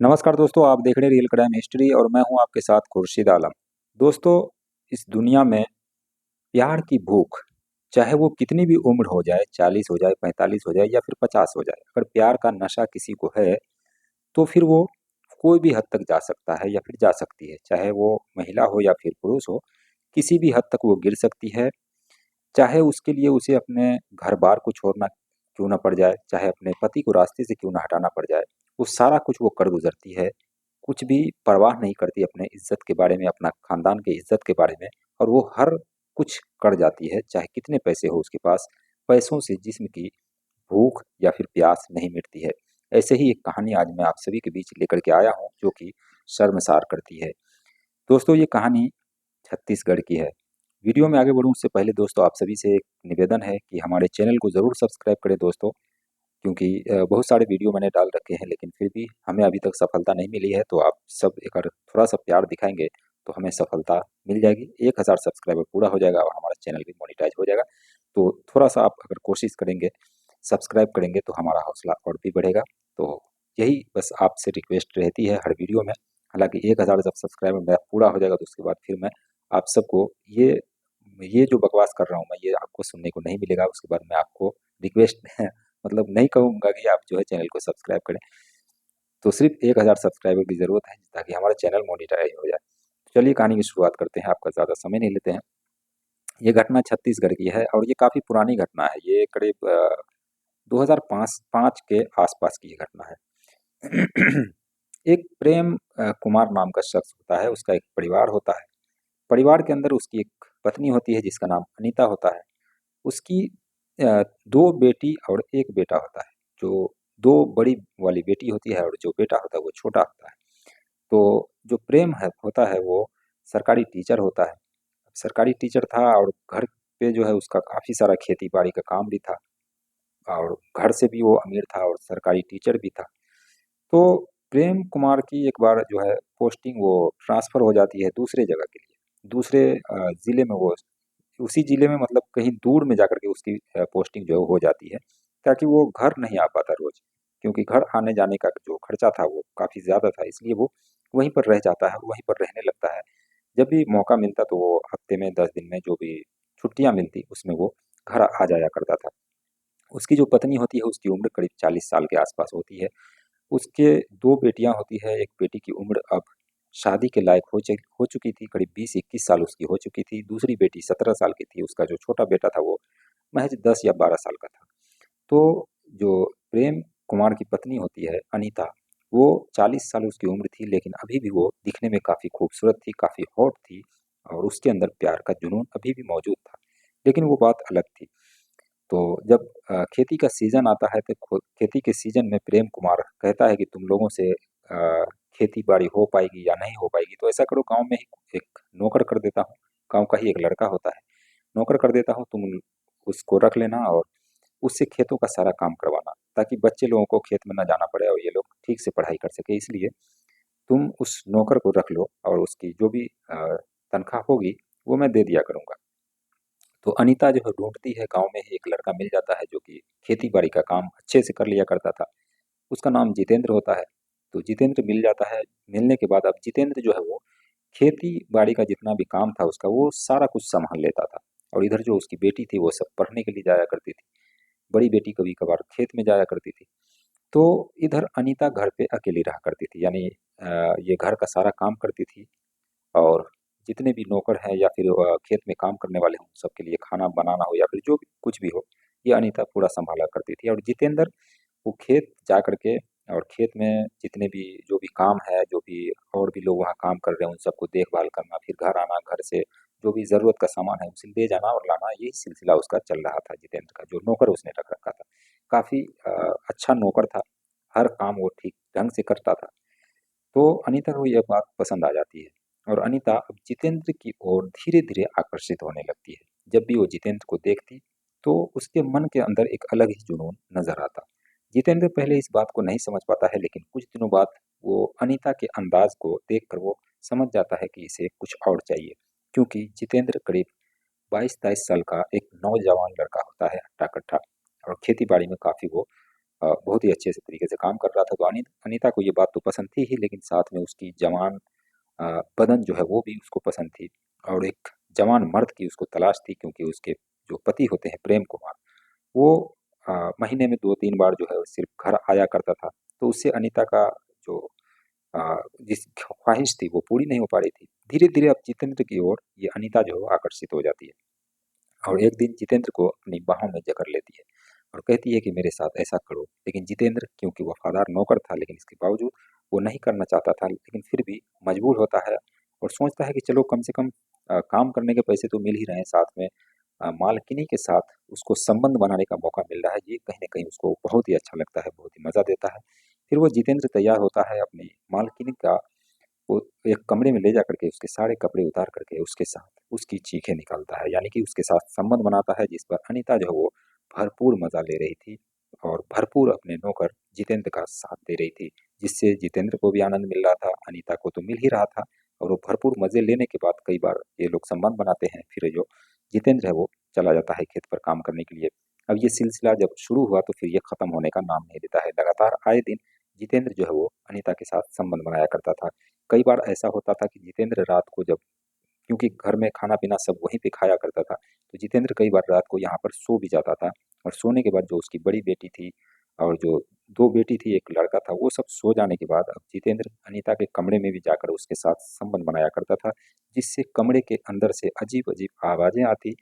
नमस्कार दोस्तों, आप देख रहे हैं रियल क्राइम हिस्ट्री और मैं हूं आपके साथ खुर्शीद आलम। दोस्तों, इस दुनिया में प्यार की भूख, चाहे वो कितनी भी उम्र हो जाए, 40 हो जाए, 45 हो जाए या फिर 50 हो जाए, अगर प्यार का नशा किसी को है तो फिर वो कोई भी हद तक जा सकता है या फिर जा सकती है। चाहे वो महिला हो या फिर पुरुष हो, किसी भी हद तक वो गिर सकती है। चाहे उसके लिए उसे अपने घर बार को छोड़ना क्यों ना पड़ जाए, चाहे अपने पति को रास्ते से क्यों ना हटाना पड़ जाए, वो सारा कुछ वो कर गुजरती है। कुछ भी परवाह नहीं करती अपने इज्जत के बारे में, अपना खानदान के इज्जत के बारे में। और वो हर कुछ कर जाती है, चाहे कितने पैसे हो उसके पास। पैसों से जिस्म की भूख या फिर प्यास नहीं मिटती है। ऐसे ही एक कहानी आज मैं आप सभी के बीच लेकर के आया हूँ, जो कि शर्मसार करती है। दोस्तों, ये कहानी छत्तीसगढ़ की है। वीडियो में आगे बढ़ूँ उससे पहले दोस्तों, आप सभी से एक निवेदन है कि हमारे चैनल को ज़रूर सब्सक्राइब करें दोस्तों, क्योंकि बहुत सारे वीडियो मैंने डाल रखे हैं लेकिन फिर भी हमें अभी तक सफलता नहीं मिली है। तो आप सब एक अगर थोड़ा-सा प्यार दिखाएँगे तो हमें सफलता मिल जाएगी। 1000 सब्सक्राइबर पूरा हो जाएगा और हमारा चैनल भी मोनेटाइज़ हो जाएगा। तो थोड़ा-सा आप अगर कोशिश करेंगे, सब्सक्राइब करेंगे तो हमारा हौसला और भी बढ़ेगा। तो यही बस आपसे रिक्वेस्ट रहती है हर वीडियो में। हालाँकि 1000 जब सब्सक्राइबर मेरा पूरा हो जाएगा तो उसके बाद फिर मैं आप सबको ये जो बकवास कर रहा हूँ मैं, ये आपको सुनने को नहीं मिलेगा। उसके बाद मैं आपको रिक्वेस्ट मतलब नहीं कहूँगा कि आप जो है चैनल को सब्सक्राइब करें। तो सिर्फ 1000 सब्सक्राइबर की ज़रूरत है ताकि हमारा चैनल मोनेटाइज हो जाए। तो चलिए कहानी की शुरुआत करते हैं, आपका ज़्यादा समय नहीं लेते हैं। ये घटना छत्तीसगढ़ की है और ये काफ़ी पुरानी घटना है। ये करीब 2005 5 के आसपास की ये घटना है। एक प्रेम कुमार नाम का शख्स होता है, उसका एक परिवार होता है। परिवार के अंदर उसकी एक पत्नी होती है जिसका नाम अनीता होता है। उसकी 2 बेटी और 1 बेटा होता है। जो 2 बड़ी वाली बेटी होती है और जो बेटा होता है वो छोटा होता है। तो जो प्रेम है होता है वो सरकारी टीचर होता है। सरकारी टीचर था और घर पे जो है उसका काफ़ी सारा खेती-बाड़ी का काम भी था और घर से भी वो अमीर था और सरकारी टीचर भी था। तो प्रेम कुमार की एक बार जो है पोस्टिंग वो ट्रांसफ़र हो जाती है दूसरे जगह के लिए। दूसरे ज़िले में वो उसी ज़िले में मतलब कहीं दूर में जाकर के उसकी पोस्टिंग जो है वो हो जाती है, ताकि वो घर नहीं आ पाता रोज़। क्योंकि घर आने-जाने का जो खर्चा था वो काफ़ी ज़्यादा था, इसलिए वो वहीं पर रह जाता है, वहीं पर रहने लगता है। जब भी मौका मिलता तो वो हफ्ते में 10 दिन में जो भी छुट्टियाँ मिलती उसमें वो घर आ जाया करता था। उसकी जो पत्नी होती है उसकी उम्र करीब 40 साल के आस-पास होती है। उसके 2 बेटियाँ होती है, एक बेटी की उम्र अब शादी के लायक हो चुकी थी, करीब 20-21 साल उसकी हो चुकी थी। दूसरी बेटी 17 साल की थी, उसका जो छोटा बेटा था वो महज़ 10 या 12 साल का था। तो जो प्रेम कुमार की पत्नी होती है अनीता, वो 40 साल उसकी उम्र थी लेकिन अभी भी वो दिखने में काफ़ी खूबसूरत थी, काफ़ी हॉट थी और उसके अंदर प्यार का जुनून अभी भी मौजूद था। लेकिन वो बात अलग थी। तो जब खेती का सीज़न आता है तो खेती के सीज़न में प्रेम कुमार कहता है कि तुम लोगों से खेती-बाड़ी हो पाएगी या नहीं हो पाएगी, तो ऐसा करो गाँव में ही एक नौकर कर देता हूँ। गाँव का ही एक लड़का होता है, नौकर कर देता हूँ, तुम उसको रख लेना और उससे खेतों का सारा काम करवाना, ताकि बच्चे लोगों को खेत में ना जाना पड़े और ये लोग ठीक से पढ़ाई कर सकें। इसलिए तुम उस नौकर को रख लो और उसकी जो भी तनख्वाह होगी, वो मैं दे दिया करूँगा। तो अनीता जो है ढूँढती है, गाँव में ही एक लड़का मिल जाता है जो कि खेती-बाड़ी का काम अच्छे से कर लिया करता था। उसका नाम जितेंद्र होता है। तो जितेंद्र मिल जाता है, मिलने के बाद अब जितेंद्र जो है वो खेती-बाड़ी का जितना भी काम था उसका, वो सारा कुछ सँभाल लेता था। और इधर जो उसकी बेटी थी वो सब पढ़ने के लिए जाया करती थी। बड़ी बेटी कभी-कभार खेत में जाया करती थी। तो इधर अनीता घर पे अकेली रहा करती थी, यानी ये घर का सारा काम करती थी और जितने भी नौकर हैं या फिर खेत में काम करने वाले हों, सबके लिए खाना बनाना हो या फिर जो भी कुछ भी हो, ये अनीता पूरा सँभाला करती थी। और जितेंद्र वो खेत जा कर के और खेत में जितने भी जो भी काम है, जो भी और भी लोग वहाँ काम कर रहे हैं, उन सबको देखभाल करना, फिर घर आना, घर से जो भी ज़रूरत का सामान है, उसे ले जाना और लाना, यही सिलसिला उसका चल रहा था जितेंद्र का, जो नौकर उसने रख रखा था। काफ़ी अच्छा नौकर था, हर काम वो ठीक ढंग से करता था। तो अनीता को यह बात पसंद आ जाती है और अनीता अब जितेंद्र की ओर धीरे-धीरे आकर्षित होने लगती है। जब भी वो जितेंद्र को देखती, तो उसके मन के अंदर एक अलग ही जुनून नज़र आता। जितेंद्र पहले इस बात को नहीं समझ पाता है लेकिन कुछ दिनों बाद वो अनीता के अंदाज़ को देखकर वो समझ जाता है कि इसे कुछ और चाहिए। क्योंकि जितेंद्र करीब 22-23 साल का एक नौजवान लड़का होता है, हट्टा-कट्टा और खेती-बाड़ी में काफ़ी वो बहुत ही अच्छे से तरीके से काम कर रहा था। तो अनीता को ये बात तो पसंद थी ही, लेकिन साथ में उसकी जवान बदन जो है वो भी उसको पसंद थी, और एक जवान मर्द की उसको तलाश थी, क्योंकि उसके जो पति होते हैं प्रेम कुमार, वो महीने में 2-3 बार जो है वो सिर्फ घर आया करता था। तो उससे अनीता का जो जिस ख्वाहिश थी वो पूरी नहीं हो पा रही थी। धीरे धीरे अब जितेंद्र की ओर ये अनीता जो है वो आकर्षित हो जाती है, और एक दिन जितेंद्र को अपनी बाहों में जकड़ लेती है और कहती है कि मेरे साथ ऐसा करो। लेकिन जितेंद्र, क्योंकि वफादार नौकर था, लेकिन इसके बावजूद वो नहीं करना चाहता था, लेकिन फिर भी मजबूर होता है और सोचता है कि चलो कम से कम काम करने के पैसे तो मिल ही रहे हैं, साथ में मालकिनी के साथ उसको संबंध बनाने का मौका मिल रहा है। ये कहीं न कहीं उसको बहुत ही अच्छा लगता है, बहुत ही मज़ा देता है। फिर वो जितेंद्र तैयार होता है अपनी मालकिनी का वो एक कमरे में ले जा करके उसके सारे कपड़े उतार करके उसके साथ उसकी चीखें निकालता है, यानी कि उसके साथ संबंध बनाता है, जिस पर अनीता जो है वो भरपूर मजा ले रही थी और भरपूर अपने नौकर जितेंद्र का साथ दे रही थी, जिससे जितेंद्र को भी आनंद मिल रहा था, अनीता को तो मिल ही रहा था। और वो भरपूर मजे लेने के बाद कई बार ये लोग संबंध बनाते हैं, फिर जो जितेंद्र है वो चला जाता है खेत पर काम करने के लिए। अब ये सिलसिला जब शुरू हुआ तो फिर ये खत्म होने का नाम नहीं लेता है। लगातार आए दिन जितेंद्र जो है वो अनीता के साथ संबंध बनाया करता था। कई बार ऐसा होता था कि जितेंद्र रात को जब, क्योंकि घर में खाना-पीना सब वहीं पे खाया करता था, तो जितेंद्र कई बार रात को यहाँ पर सो भी जाता था, और सोने के बाद जो उसकी बड़ी बेटी थी और जो 2 बेटी थी, 1 लड़का था, वो सब सो जाने के बाद अब जितेंद्र अनीता के कमरे में भी जाकर उसके साथ संबंध बनाया करता था, जिससे कमरे के अंदर से अजीब-अजीब आवाज़ें आती।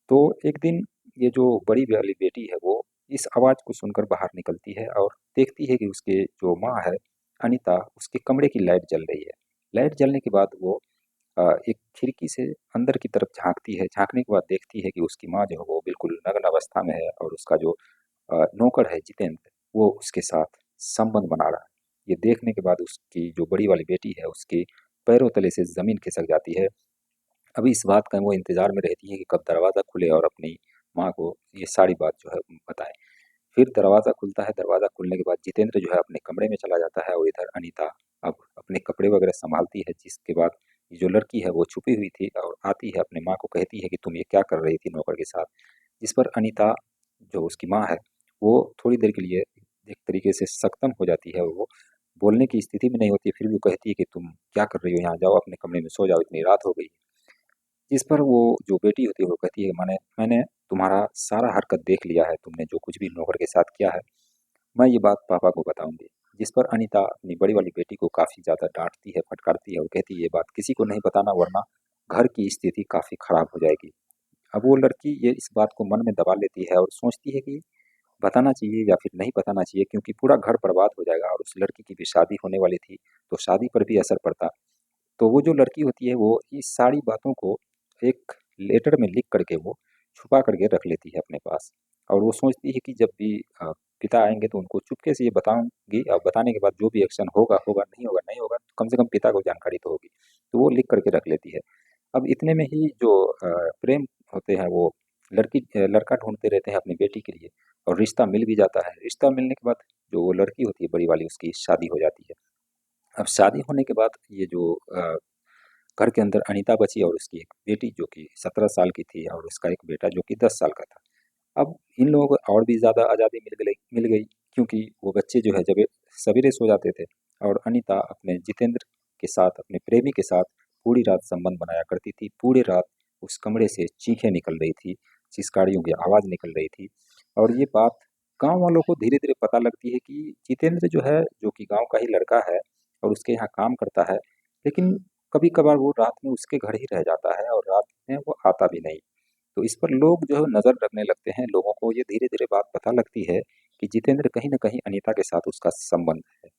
तो एक दिन ये जो बड़ी वाली बेटी है वो इस आवाज़ को सुनकर बाहर निकलती है और देखती है कि उसके जो माँ है अनीता, उसके कमरे की लाइट जल रही है। लाइट जलने के बाद वो एक खिड़की से अंदर की तरफ झाँकती है, झाँकने के बाद देखती है कि उसकी माँ जो है वो बिल्कुल नग्न अवस्था में है, और उसका जो नौकर है जितेंद्र, वो उसके साथ संबंध बना रहा है। ये देखने के बाद उसकी जो बड़ी वाली बेटी है उसके पैरों तले से ज़मीन खिसक जाती है। अभी इस बात का वो इंतज़ार में रहती है कि कब दरवाज़ा खुले और अपनी माँ को ये सारी बात जो है बताए। फिर दरवाज़ा खुलता है, दरवाज़ा खुलने के बाद जितेंद्र जो है अपने कमरे में चला जाता है, और इधर अनीता अब अपने कपड़े वगैरह सँभालती है, जिसके बाद ये जो लड़की है वो छुपी हुई थी और आती है अपनी माँ को कहती है कि तुम ये क्या कर रही थी नौकर के साथ? जिस पर अनीता, जो उसकी माँ है, वो थोड़ी देर के लिए एक तरीके से सकदम हो जाती है, और वो बोलने की स्थिति में नहीं होती है, फिर भी वो कहती है कि तुम क्या कर रही हो यहाँ? जाओ अपने कमरे में सो जाओ, इतनी रात हो गई है। जिस पर वो जो बेटी होती है वो कहती है, मैंने मैंने तुम्हारा सारा हरकत देख लिया है, तुमने जो कुछ भी नौकर के साथ किया है, मैं ये बात पापा को बताऊंगी। जिस पर अनीता अपनी बड़ी वाली बेटी को काफी ज्यादा डांटती है, फटकारती है और कहती है ये बात किसी को नहीं बताना, वरना घर की स्थिति काफी खराब हो जाएगी। अब वो लड़की ये इस बात को मन में दबा लेती है और सोचती है कि बताना चाहिए या फिर नहीं बताना चाहिए, क्योंकि पूरा घर बर्बाद हो जाएगा, और उस लड़की की भी शादी होने वाली थी, तो शादी पर भी असर पड़ता। तो वो जो लड़की होती है वो इस सारी बातों को एक लेटर में लिख करके वो छुपा करके रख लेती है अपने पास, और वो सोचती है कि जब भी पिता आएंगे तो उनको चुपके से ये बताऊंगी, और बताने के बाद जो भी एक्शन होगा होगा, नहीं होगा नहीं होगा, तो कम से कम पिता को जानकारी तो होगी। तो वो लिख करके रख लेती है। अब इतने में ही जो प्रेम होते हैं वो लड़का ढूंढते रहते हैं अपनी बेटी के लिए, और रिश्ता मिल भी जाता है। रिश्ता मिलने के बाद जो वो लड़की होती है बड़ी वाली, उसकी शादी हो जाती है। अब शादी होने के बाद ये जो घर के अंदर अनीता बची और उसकी एक बेटी जो कि 17 साल की थी, और उसका एक बेटा जो कि 10 साल का था। अब इन लोगों को और भी ज़्यादा आज़ादी मिल गई, क्योंकि वो बच्चे जो है जब सवेरे सो जाते थे, और अनीता अपने जितेंद्र के साथ, अपने प्रेमी के साथ पूरी रात संबंध बनाया करती थी। पूरी रात उस कमरे से चीखें निकल रही थी, चिस्कारियों की आवाज़ निकल रही थी। और ये बात गांव वालों को धीरे धीरे पता लगती है कि जितेंद्र जो है, जो कि गांव का ही लड़का है और उसके यहाँ काम करता है, लेकिन कभी कभार वो रात में उसके घर ही रह जाता है और रात में वो आता भी नहीं। तो इस पर लोग जो है नज़र रखने लगते हैं, लोगों को ये धीरे-धीरे बात पता लगती है कि जितेंद्र कहीं न कहीं अनीता के साथ उसका संबंध है।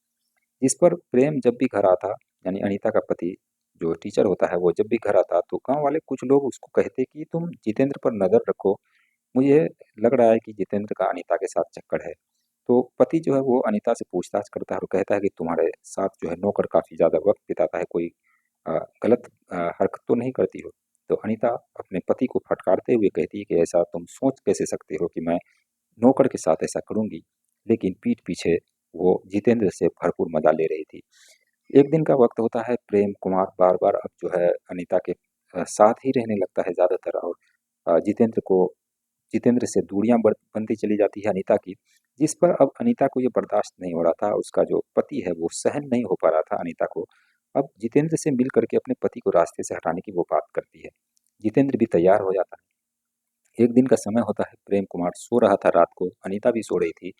इस पर प्रेम जब भी घर आता, यानी अनीता का पति जो टीचर होता है, वो जब भी घर आता तो गाँव वाले कुछ लोग उसको कहते कि तुम जितेंद्र पर नज़र रखो, मुझे लग रहा है कि जितेंद्र का अनीता के साथ चक्कर है। तो पति जो है वो अनीता से पूछताछ करता है और कहता है कि तुम्हारे साथ जो है नौकर काफ़ी ज़्यादा वक़्त बिताता है, कोई गलत हरकत तो नहीं करती हो? तो अनीता अपने पति को फटकारते हुए कहती है कि ऐसा तुम सोच कैसे सकते हो कि मैं नौकर के साथ ऐसा करूँगी? लेकिन पीठ पीछे वो जितेंद्र से भरपूर मज़ा ले रही थी। एक दिन का वक़्त होता है, प्रेम कुमार बार-बार अब जो है अनीता के साथ ही रहने लगता है ज़्यादातर, और जितेंद्र को जितेंद्र से दूरियां बनती चली जाती है अनीता की, जिस पर अब अनीता को ये बर्दाश्त नहीं हो रहा था। उसका जो पति है वो सहन नहीं हो पा रहा था अनीता को। अब जितेंद्र से मिल करके अपने पति को रास्ते से हटाने की वो बात करती है। जितेंद्र भी तैयार हो जाता है। एक दिन का समय होता है, प्रेम कुमार सो रहा था रात को, अनीता भी सो रही थी।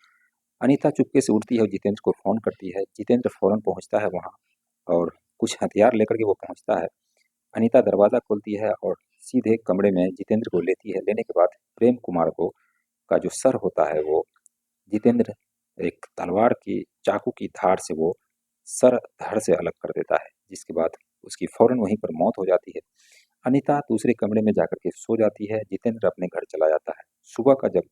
अनीता चुपके से उठती है और जितेंद्र को फोन करती है। जितेंद्र फौरन पहुंचता है वहां और कुछ हथियार लेकर के वो पहुंचता है। अनीता दरवाजा खोलती है और सीधे कमरे में जितेंद्र को लेती है। लेने के बाद प्रेम कुमार को का जो सर होता है वो जितेंद्र एक तलवार की चाकू की धार से वो सर धड़ से अलग कर देता है, जिसके बाद उसकी फौरन वहीं पर मौत हो जाती है। अनीता दूसरे कमरे में जाकर के सो जाती है। जितेंद्र अपने घर चला जाता है। सुबह का जब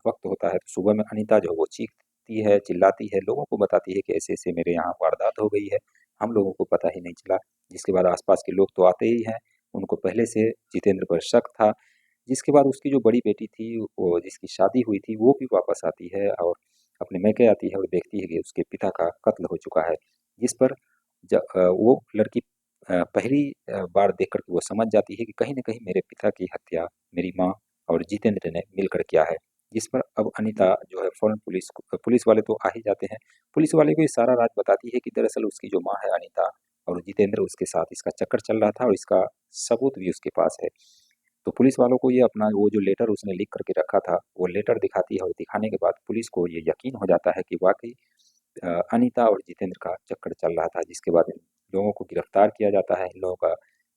वक्त होता है तो सुबह में अनीता जो वो चीखती है, चिल्लाती है, लोगों को बताती है कि ऐसे ऐसे मेरे यहाँ वारदात हो गई है, हम लोगों को पता ही नहीं चला। जिसके बाद आसपास के लोग तो आते ही हैं, उनको पहले से जितेंद्र पर शक था। जिसके बाद उसकी जो बड़ी बेटी थी, वो जिसकी शादी हुई थी, वो भी वापस आती है और अपने मैके आती है और देखती है कि उसके पिता का कत्ल हो चुका है। जिस पर वो लड़की पहली बार देख कर के वो समझ जाती है कि कहीं न कहीं मेरे पिता की हत्या मेरी माँ और जितेंद्र ने मिलकर किया है। जिस पर अब अनीता जो है फ़ौरन पुलिस वाले तो आ ही जाते हैं। पुलिस वाले को ये सारा राज बताती है कि दरअसल उसकी जो माँ है अनीता और जितेंद्र उसके साथ इसका चक्कर चल रहा था और इसका सबूत भी उसके पास है। तो पुलिस वालों को ये अपना वो जो लेटर उसने लिख करके रखा था, वो लेटर दिखाती है और दिखाने के बाद पुलिस को ये यकीन हो जाता है कि वाक़ई अनीता और जितेंद्र का चक्कर चल रहा था। जिसके बाद इन लोगों को गिरफ्तार किया जाता है। इन लोगों का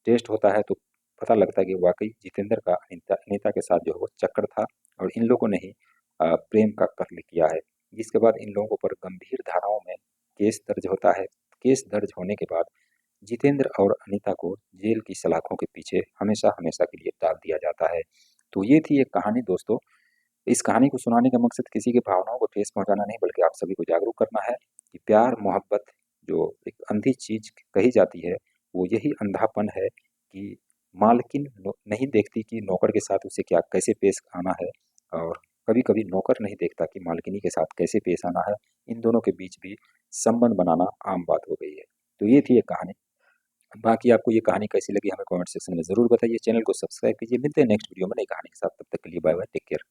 टेस्ट होता है तो पता लगता है कि वाक़ई जितेंद्र का अनीता अनीता के साथ जो है वो चक्कर था और इन लोगों ने ही प्रेम का कत्ल किया है। जिसके बाद इन लोगों पर गंभीर धाराओं में केस दर्ज होता है। केस दर्ज होने के बाद जितेंद्र और अनीता को जेल की सलाखों के पीछे हमेशा-हमेशा के लिए डाल दिया जाता है। तो ये थी एक कहानी दोस्तों। इस कहानी को सुनाने का मकसद किसी की भावनाओं को ठेस पहुँचाना नहीं, बल्कि आप सभी को जागरूक करना है कि प्यार, मोहब्बत जो एक अंधी चीज़ कही जाती है, वो यही अंधापन है कि मालकिन नहीं देखती कि नौकर के साथ उसे क्या कैसे पेश आना है और कभी-कभी नौकर नहीं देखता कि मालकिनी के साथ कैसे पेश आना है। इन दोनों के बीच भी संबंध बनाना आम बात हो गई है। तो ये थी एक कहानी। बाकी आपको ये कहानी कैसी लगी हमें कमेंट सेक्शन में ज़रूर बताइए। चैनल को सब्सक्राइब कीजिए। मिलते हैं नेक्स्ट वीडियो में नई कहानी के साथ। तब तक के लिए बाय बाय, टेक केयर।